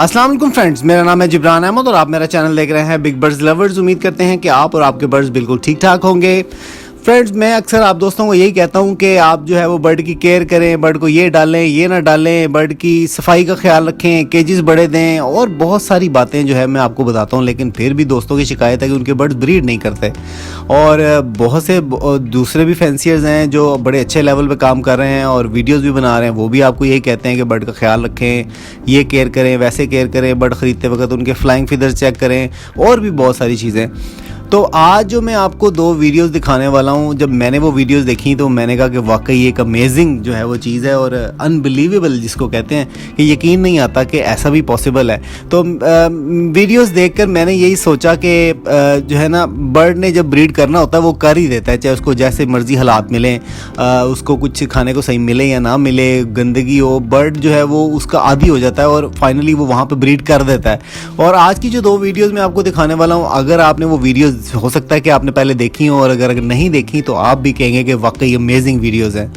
अस्सलाम वालेकुम फ्रेंड्स, मेरा नाम है जिब्रान अहमद और आप मेरा चैनल देख रहे हैं बिग बर्ड्स लवर्स। उम्मीद करते हैं कि आप और आपके बर्ड्स बिल्कुल ठीक ठाक होंगे। फ्रेंड्स, मैं अक्सर आप दोस्तों को यही कहता हूं कि आप जो है वो बर्ड की केयर करें, बर्ड को ये डालें ये ना डालें, बर्ड की सफाई का ख्याल रखें, केजेस बड़े दें और बहुत सारी बातें जो है मैं आपको बताता हूं। लेकिन फिर भी दोस्तों की शिकायत है कि उनके बर्ड्स ब्रीड नहीं करते और बहुत से दूसरे भी फैंसियर्स हैं जो बड़े अच्छे लेवल पे काम कर रहे हैं और वीडियोस भी बना रहे हैं। वो भी आपको यही कहते हैं कि बर्ड का ख्याल रखें, ये केयर करें, वैसे केयर करें, बर्ड ख़रीदते वक्त उनके फ्लाइंग फीदर्स चेक करें और भी बहुत सारी चीज़ें। तो आज जो मैं आपको दो वीडियोस दिखाने वाला हूँ, जब मैंने वो वीडियोस देखी तो मैंने कहा कि वाकई एक अमेजिंग जो है वो चीज़ है और अनबिलीवेबल जिसको कहते हैं कि यकीन नहीं आता कि ऐसा भी पॉसिबल है। तो वीडियोस देखकर मैंने यही सोचा कि जो है ना, बर्ड ने जब ब्रीड करना होता है वो कर ही देता है, चाहे उसको जैसे मर्जी हालात मिलें, उसको कुछ खाने को सही मिले या ना मिले, गंदगी हो, बर्ड जो है वो उसका आदी हो जाता है और फाइनली वो वहाँ पर ब्रीड कर देता है। और आज की जो दो वीडियोज़ मैं आपको दिखाने वाला हूँ, अगर आपने वो वीडियोज़ हो सकता है कि आपने पहले देखी हो और अगर नहीं देखी तो आप भी कहेंगे कि वाकई अमेजिंग वीडियोस हैं।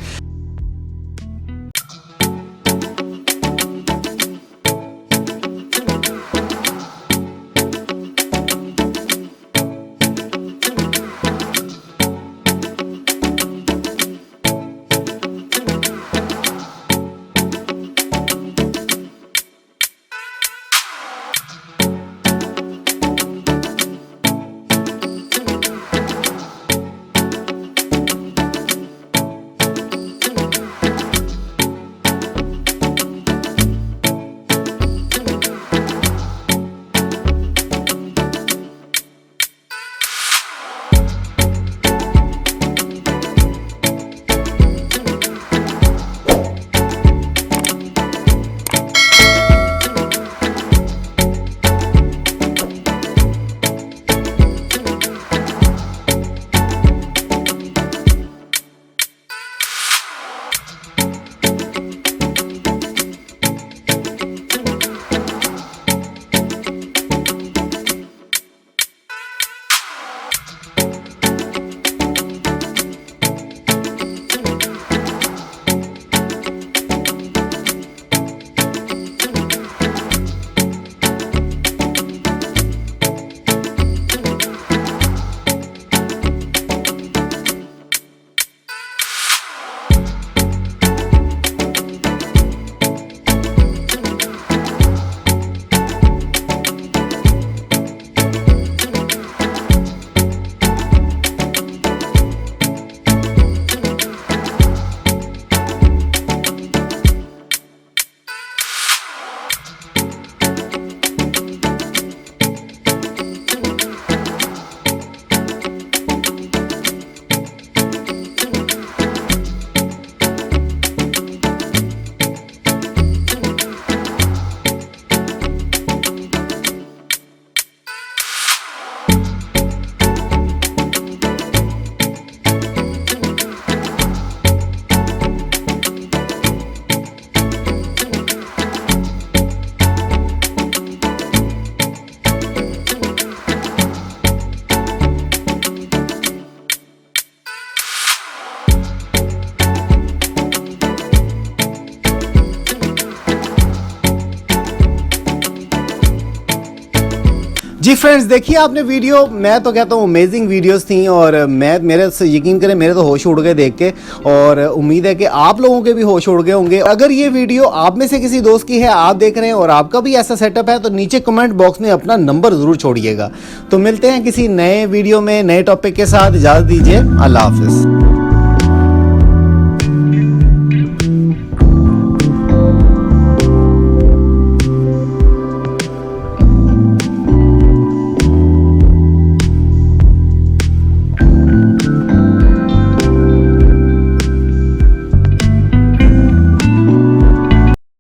जी फ्रेंड्स, देखिए आपने वीडियो, मैं तो कहता हूँ अमेजिंग वीडियोस थी और मेरे से यकीन करें मेरे तो होश उड़ गए देख के और उम्मीद है कि आप लोगों के भी होश उड़ गए होंगे। अगर ये वीडियो आप में से किसी दोस्त की है, आप देख रहे हैं और आपका भी ऐसा सेटअप है, तो नीचे कमेंट बॉक्स में अपना नंबर ज़रूर छोड़िएगा। तो मिलते हैं किसी नए वीडियो में नए टॉपिक के साथ। इजाज़त दीजिए, अल्लाह हाफिज़।